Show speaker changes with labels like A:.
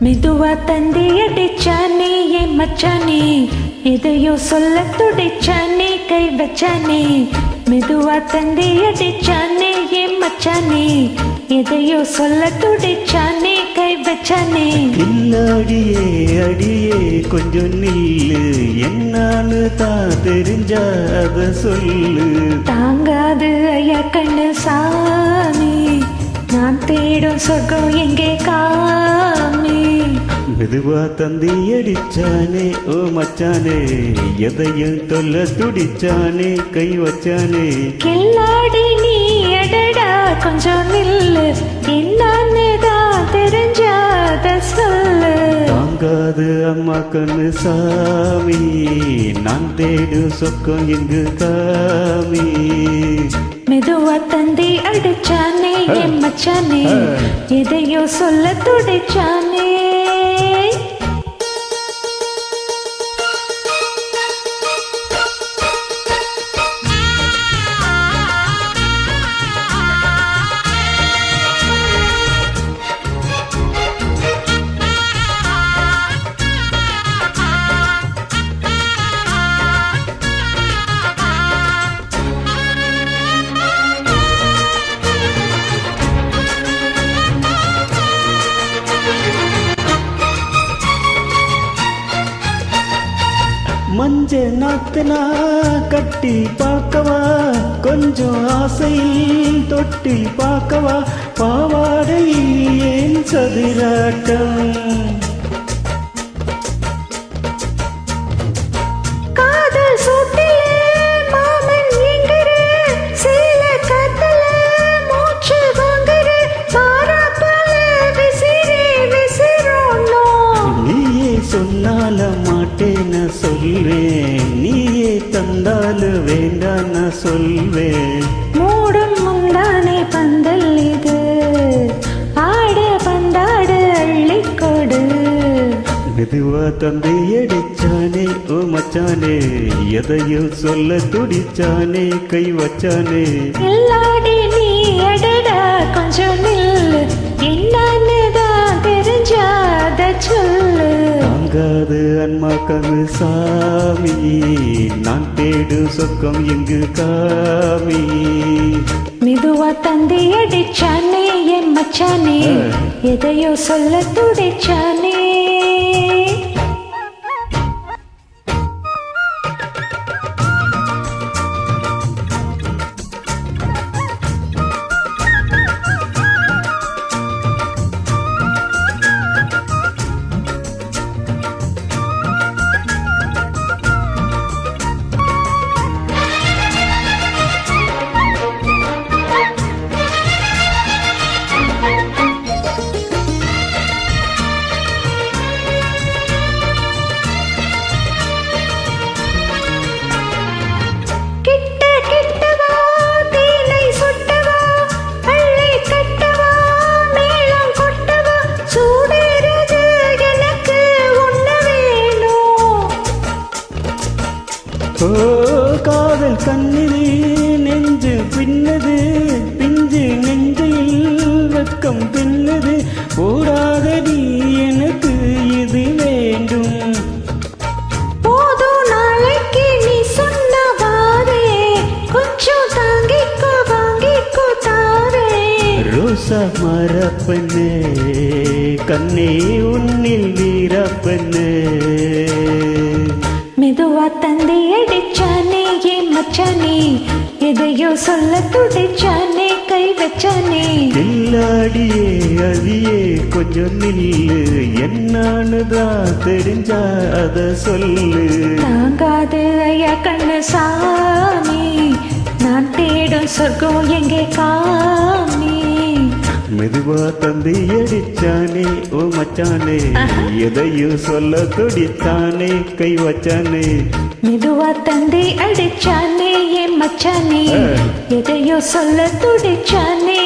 A: மெதுவா தந்தி அடிச்சானே என் மச்சானே, எதையோ சொல்ல துடிச்சானே கை வச்சானே. மெதுவா தந்தி அடிச்சானே என் மச்சானே, எதையோ சொல்ல துடிச்சானே கை வச்சானே.
B: கில்லாடியே அடியே கொஞ்சம் நில்லு, என்னான்னு தான் தெரிஞ்சா அத சொல்லு.
A: தாங்காது ஐயா கண்ணு சாமி, நான் தேடும் சொர்க்கம் எங்கே காமி.
B: மெதுவா தந்தி அடிச்சானே ஓ மச்சானே, எதையும் தொல்ல துடிச்சானே கை வச்சானே.
A: கில்லாடி நீ அடடா கொஞ்சம் நில்லு, என்னன்னு தான் தெரிஞ்சாத சொல்லு.
B: தாங்காது அம்மா கண்ணு சாமி, நான் தேடு சொக்கம் எங்கு காமி.
A: மெதுவா தந்தி அடிச்சானே என் மச்சானே, எதையோ சொல்ல துடிச்சானே.
B: மஞ்ச நாத்தனா கட்டி பார்க்கவா, கொஞ்சம் ஆசையில் தொட்டி பார்க்கவா. பாவாடையில் ஏன் சதிராட்டம்,
A: காதல் சூட்டிலே மாமன் என்கிற, சேல காத்தல மூச்சு வாங்குற, பாராப்பல விசிறி விசிறோனோ.
B: நீயே சொன்னால மாட்டேன்னு சொல்வேன், நீயே தந்தாலு வேண்டான்னு சொல்வேன்.
A: மூடும் முந்தானே பந்தல் இது, ஆடு பந்தாடு அள்ளிக்கொடு.
B: மெதுவா தந்தை அடிச்சானே ஓ மச்சானே, எதையோ சொல்ல துடிச்சானே கை வச்சானே.
A: எல்லாடி நீ அடடா கொஞ்சம் நில்லு, என்னன்னு தான் தெரிஞ்சாத சொல்லு.
B: தாங்காது அன்மா கண்ணு சாமி, நான் தேடு சொக்கம் எங்கு காமி.
A: மெதுவா தந்தி அடிச்சானே என் மச்சானே, எதையோ சொல்ல துடிச்சானே.
B: ஓ காதல் கண்ணிலே நெஞ்சு பின்னது, பிஞ்சு நெஞ்சில் வெக்கம் பின்னது. ஓடாதடி எனக்கு இது வேண்டும்,
A: போதும் நாளைக்கு நீ சொன்னவாறே, கொஞ்சம் தாங்கிக்கோ வாங்கிக்கோ தாரே.
B: ரோசா மரப்பண்ணே கண்ணே உன்னில் வீரப்பண்ணே.
A: மெதுவா தந்தி அடிச்சானே என் மச்சானே, எதையோ சொல்ல துடிச்சானே கை வச்சானே.
B: கில்லாடியே அழியே கொஞ்சம் நில்லு, என்னான்னு தான் தெரிஞ்சா அத சொல்லு.
A: தாங்காது ஐயா கண்ணு சாமி, நான் தேடும் சொர்க்கம் எங்கே காமி.
B: மெதுவா தந்தி அடிச்சானே ஓ மச்சானே, எதையும் சொல்ல துடித்தானே கை வச்சானே.
A: மெதுவா தந்தி அடிச்சானே என் மச்சானே, எதையோ சொல்ல துடிச்சானே.